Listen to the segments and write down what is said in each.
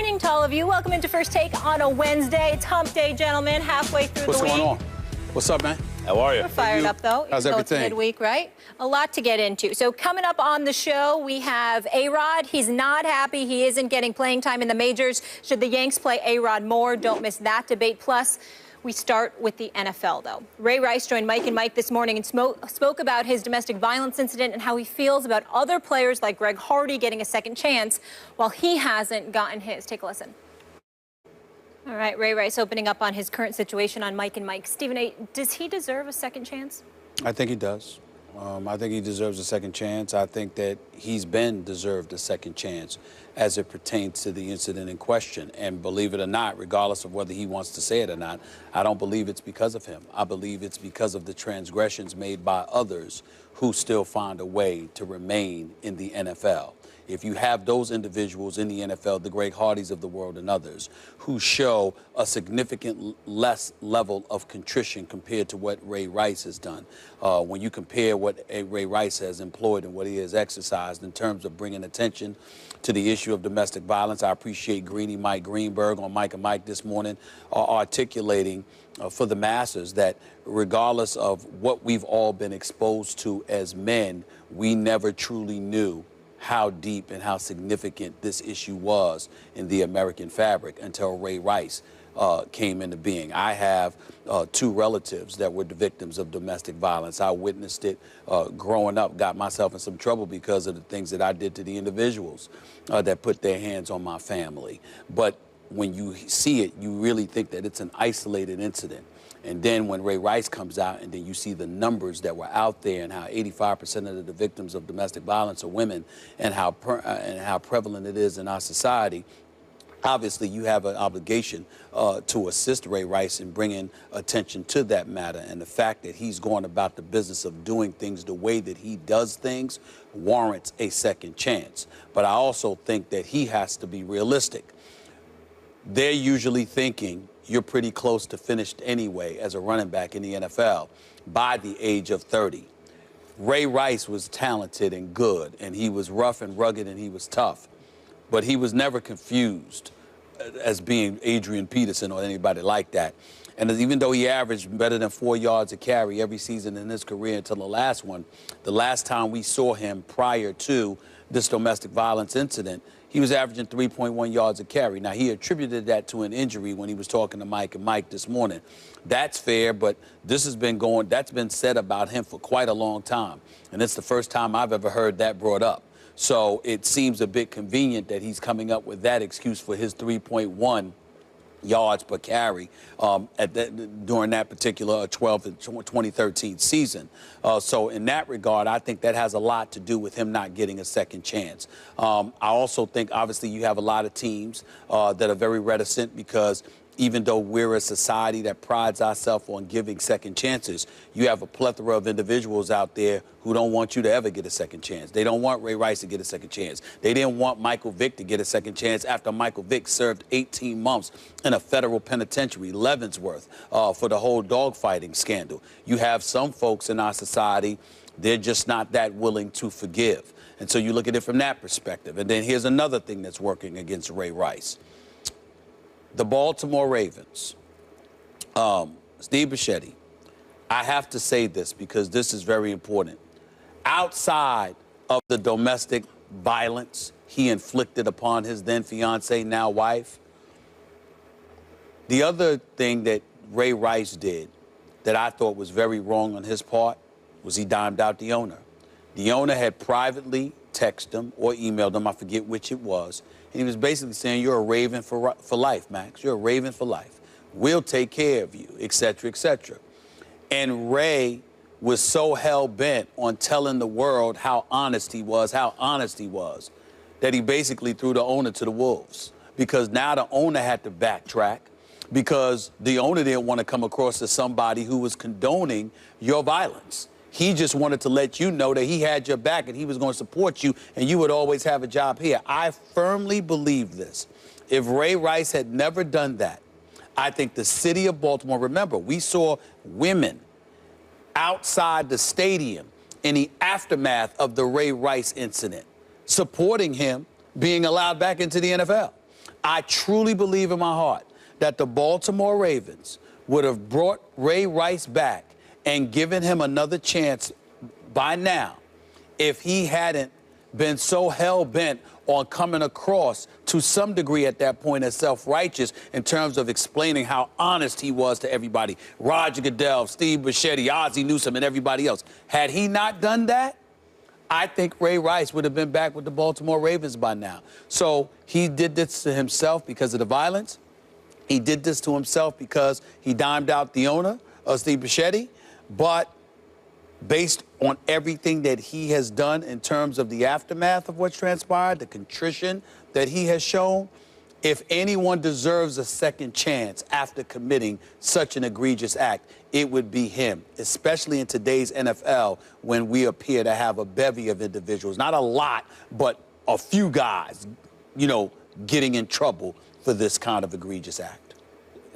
morning to all of you. Welcome into First Take on a Wednesday. It's hump day, gentlemen, halfway through the week. What's going on? What's up, man? How are you? We're fired up, though. How's everything? It's midweek, right? A lot to get into. So coming up on the show, we have A-Rod. He's not happy. He isn't getting playing time in the majors. Should the Yanks play A-Rod more? Don't miss that debate. Plus, we start with the NFL, though. Ray Rice joined Mike and Mike this morning and spoke about his domestic violence incident and how he feels about other players like Greg Hardy getting a second chance while he hasn't gotten his. Take a listen. All right, Ray Rice opening up on his current situation on Mike and Mike. Stephen A., does he deserve a second chance? I think he does. I think he deserves a second chance. I think that he's been deserved a second chance as it pertains to the incident in question. And believe it or not, regardless of whether he wants to say it or not, I don't believe it's because of him. I believe it's because of the transgressions made by others who still find a way to remain in the NFL. If you have those individuals in the NFL, the Greg Hardys of the world and others, who show a significant less level of contrition compared to what Ray Rice has done, when you compare what Ray Rice has employed and what he has exercised in terms of bringing attention to the issue of domestic violence, I appreciate Greeny Mike Greenberg on Mike and Mike this morning articulating for the masses that regardless of what we've all been exposed to as men, we never truly knew how deep and how significant this issue was in the American fabric until Ray Rice came into being. I have two relatives that were the victims of domestic violence. I witnessed it growing up, got myself in some trouble because of the things that I did to the individuals that put their hands on my family. But when you see it, you really think that it's an isolated incident. And then when Ray Rice comes out and then you see the numbers that were out there and how 85% of the victims of domestic violence are women and how prevalent it is in our society, obviously you have an obligation to assist Ray Rice in bringing attention to that matter. And the fact that he's going about the business of doing things the way that he does things warrants a second chance. But I also think that he has to be realistic. They're usually thinking you're pretty close to finished anyway as a running back in the NFL by the age of 30. Ray Rice was talented and good, and he was rough and rugged and he was tough, but he was never confused as being Adrian Peterson or anybody like that. And even though he averaged better than 4 yards a carry every season in his career until the last one, the last time we saw him prior to this domestic violence incident, he was averaging 3.1 yards a carry. Now, he attributed that to an injury when he was talking to Mike and Mike this morning. That's fair, but this has been going, that's been said about him for quite a long time. And it's the first time I've ever heard that brought up. So it seems a bit convenient that he's coming up with that excuse for his 3.1 yards per carry during that particular 2013 season. So in that regard, I think that has a lot to do with him not getting a second chance. I also think, obviously, you have a lot of teams that are very reticent because even though we're a society that prides ourselves on giving second chances, you have a plethora of individuals out there who don't want you to ever get a second chance. They don't want Ray Rice to get a second chance. They didn't want Michael Vick to get a second chance after Michael Vick served 18 months in a federal penitentiary, Leavenworth, for the whole dogfighting scandal. You have some folks in our society, they're just not that willing to forgive. And so you look at it from that perspective. And then here's another thing that's working against Ray Rice. The Baltimore Ravens, Steve Bichetti, I have to say this because this is very important. Outside of the domestic violence he inflicted upon his then fiancee, now wife, the other thing that Ray Rice did that I thought was very wrong on his part was he dimed out the owner. The owner had privately texted him or emailed him, I forget which it was, and he was basically saying, you're a Raven for life, Max. You're a Raven for life. We'll take care of you, et cetera, et cetera. And Ray was so hell-bent on telling the world how honest he was, that he basically threw the owner to the wolves. Because now the owner had to backtrack because the owner didn't want to come across as somebody who was condoning your violence. He just wanted to let you know that he had your back and he was going to support you and you would always have a job here. I firmly believe this. If Ray Rice had never done that, I think the city of Baltimore, remember, we saw women outside the stadium in the aftermath of the Ray Rice incident supporting him being allowed back into the NFL. I truly believe in my heart that the Baltimore Ravens would have brought Ray Rice back and given him another chance by now if he hadn't been so hell-bent on coming across to some degree at that point as self-righteous in terms of explaining how honest he was to everybody. Roger Goodell, Steve Bichetti, Ozzie Newsome, and everybody else. Had he not done that, I think Ray Rice would have been back with the Baltimore Ravens by now. So he did this to himself because of the violence. He did this to himself because he dimed out the owner of Steve Bichetti. But based on everything that he has done in terms of the aftermath of what's transpired, the contrition that he has shown, if anyone deserves a second chance after committing such an egregious act, it would be him, especially in today's NFL when we appear to have a bevy of individuals, not a lot, but a few guys, you know, getting in trouble for this kind of egregious act.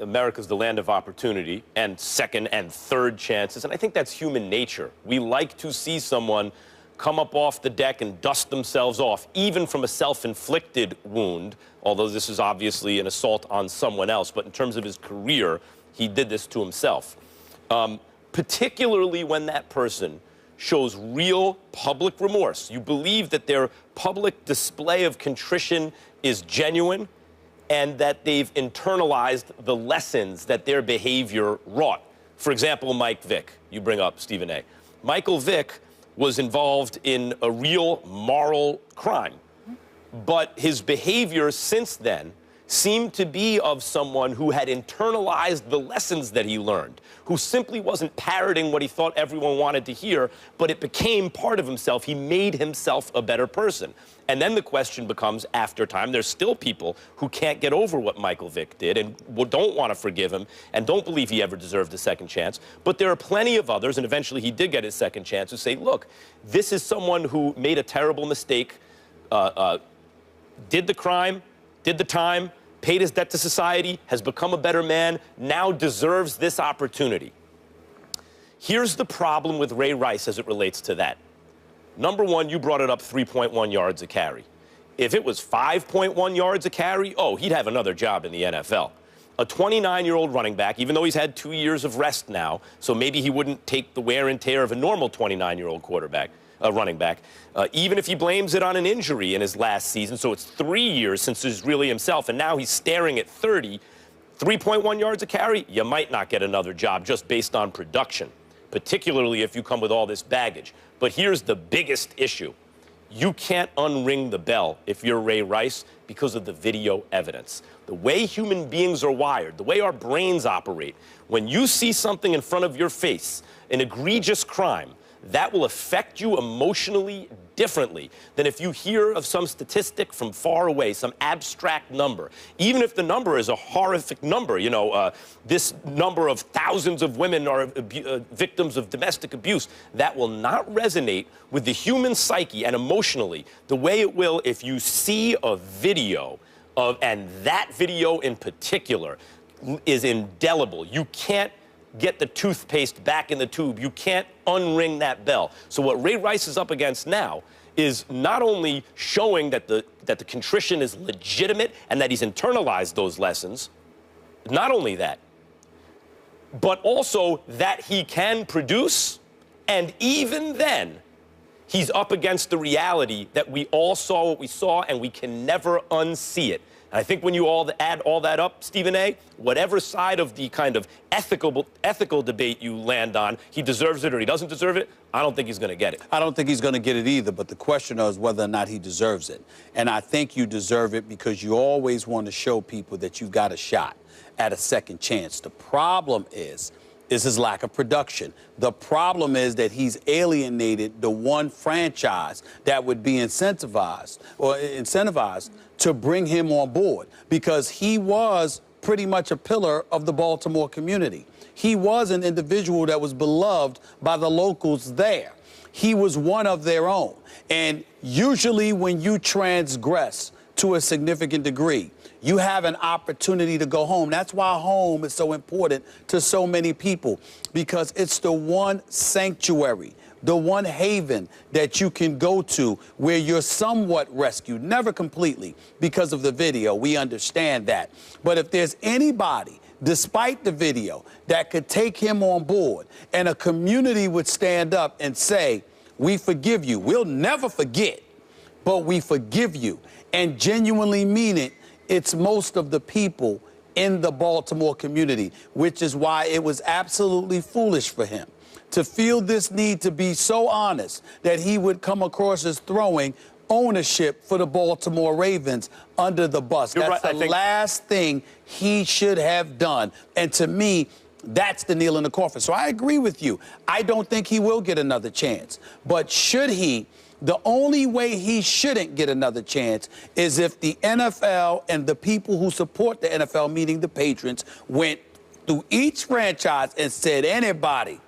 America's the land of opportunity and second and third chances, and I think that's human nature. We like to see someone come up off the deck and dust themselves off, even from a self-inflicted wound, although this is obviously an assault on someone else. But in terms of his career, he did this to himself. Particularly when that person shows real public remorse. You believe that their public display of contrition is genuine and that they've internalized the lessons that their behavior wrought. For example, Mike Vick, you bring up, Stephen A. Michael Vick was involved in a real moral crime, but his behavior since then seemed to be of someone who had internalized the lessons that he learned, who simply wasn't parroting what he thought everyone wanted to hear, but it became part of himself. He made himself a better person. And then the question becomes, after time, there's still people who can't get over what Michael Vick did and don't want to forgive him and don't believe he ever deserved a second chance. But there are plenty of others, and eventually he did get his second chance, who say, look, this is someone who made a terrible mistake, did the crime, did the time, paid his debt to society, has become a better man, now deserves this opportunity. Here's the problem with Ray Rice as it relates to that. Number one, you brought it up, 3.1 yards a carry. If it was 5.1 yards a carry, oh, he'd have another job in the NFL. A 29-year-old running back, even though he's had 2 years of rest now, so maybe he wouldn't take the wear and tear of a normal 29-year-old running back, even if he blames it on an injury in his last season, so it's 3 years since he's really himself, and now he's staring at 30, 3.1 yards a carry, you might not get another job just based on production, particularly if you come with all this baggage. But here's the biggest issue. You can't unring the bell if you're Ray Rice because of the video evidence. The way human beings are wired, the way our brains operate, when you see something in front of your face, an egregious crime, that will affect you emotionally differently than if you hear of some statistic from far away, some abstract number. Even if the number is a horrific number, you know, this number of thousands of women are victims of domestic abuse, that will not resonate with the human psyche and emotionally the way it will if you see a video of, and that video in particular is indelible. You can't get the toothpaste back in the tube. You can't unring that bell. So what Ray Rice is up against now is not only showing that the contrition is legitimate and that he's internalized those lessons, not only that, but also that he can produce, and even then, he's up against the reality that we all saw what we saw and we can never unsee it. I think when you all add all that up, Stephen A., whatever side of the kind of ethical debate you land on, he deserves it or he doesn't deserve it, I don't think he's going to get it. I don't think he's going to get it either, but the question is whether or not he deserves it. And I think you deserve it because you always want to show people that you've got a shot at a second chance. The problem is his lack of production. The problem is that he's alienated the one franchise that would be incentivized to bring him on board, because he was pretty much a pillar of the Baltimore community. He was an individual that was beloved by the locals there. He was one of their own. And usually when you transgress to a significant degree, you have an opportunity to go home. That's why home is so important to so many people, because it's the one sanctuary the one haven that you can go to where you're somewhat rescued, never completely because of the video. We understand that. But if there's anybody, despite the video, that could take him on board and a community would stand up and say, we forgive you. We'll never forget, but we forgive you, and genuinely mean it, it's most of the people in the Baltimore community, which is why it was absolutely foolish for him to feel this need to be so honest that he would come across as throwing ownership for the Baltimore Ravens under the bus. You're That's right, the last thing he should have done. And to me, that's the nail in the coffin. So I agree with you. I don't think he will get another chance. But should he, the only way he shouldn't get another chance is if the NFL and the people who support the NFL, meaning the patrons, went through each franchise and said, anybody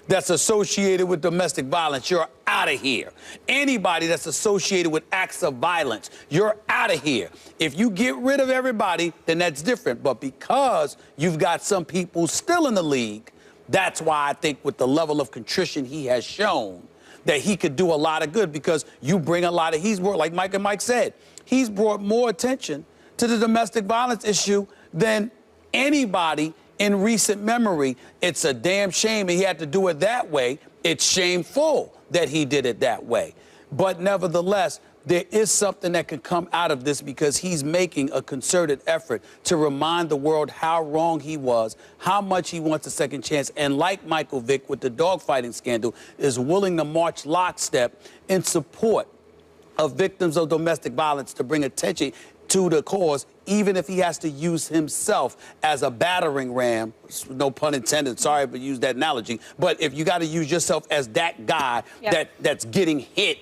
that's associated with domestic violence, you're out of here. Anybody that's associated with acts of violence, you're out of here. If you get rid of everybody, then that's different. But because you've got some people still in the league, that's why I think with the level of contrition he has shown, that he could do a lot of good, because you bring a lot of, he's brought, like Mike and Mike said, he's brought more attention to the domestic violence issue than anybody in recent memory. It's a damn shame he had to do it that way. It's shameful that he did it that way. But nevertheless, there is something that could come out of this, because he's making a concerted effort to remind the world how wrong he was, how much he wants a second chance, and like Michael Vick with the dogfighting scandal, is willing to march lockstep in support of victims of domestic violence to bring attention to the cause, even if he has to use himself as a battering ram. No pun intended, sorry, but use that analogy. But if you got to use yourself as that guy that's getting hit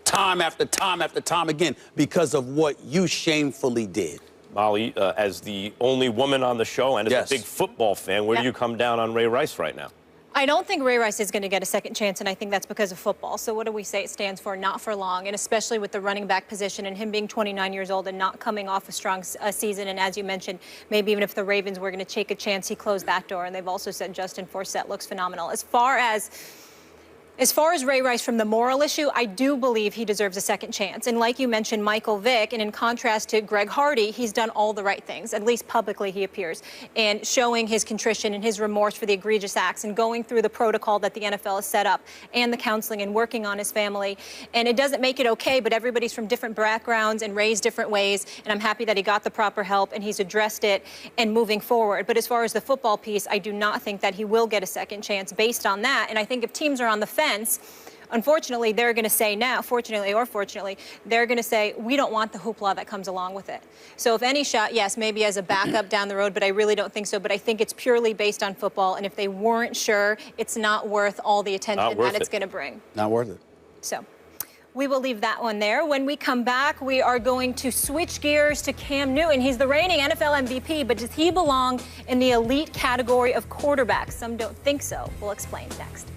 time after time after time again because of what you shamefully did. Molly, as the only woman on the show and as a big football fan, where do you come down on Ray Rice right now? I don't think Ray Rice is going to get a second chance, and I think that's because of football. So what do we say it stands for? Not for long, and especially with the running back position and him being 29 years old and not coming off a strong season. And as you mentioned, maybe even if the Ravens were going to take a chance, he closed that door. And they've also said Justin Forsett looks phenomenal. As far as Ray Rice from the moral issue, I do believe he deserves a second chance. And like you mentioned, Michael Vick, and in contrast to Greg Hardy, he's done all the right things, at least publicly he appears, and showing his contrition and his remorse for the egregious acts and going through the protocol that the NFL has set up and the counseling and working on his family. And it doesn't make it okay, but everybody's from different backgrounds and raised different ways, and I'm happy that he got the proper help and he's addressed it and moving forward. But as far as the football piece, I do not think that he will get a second chance based on that. And I think if teams are on the fence, unfortunately, they're going to say now, fortunately or fortunately, they're going to say, we don't want the hoopla that comes along with it. So if any shot, yes, maybe as a backup down the road, but I really don't think so. But I think it's purely based on football. And if they weren't sure, it's not worth all the attention that it's going to bring. Not worth it. So we will leave that one there. When we come back, we are going to switch gears to Cam Newton. He's the reigning NFL MVP, but does he belong in the elite category of quarterbacks? Some don't think so. We'll explain next.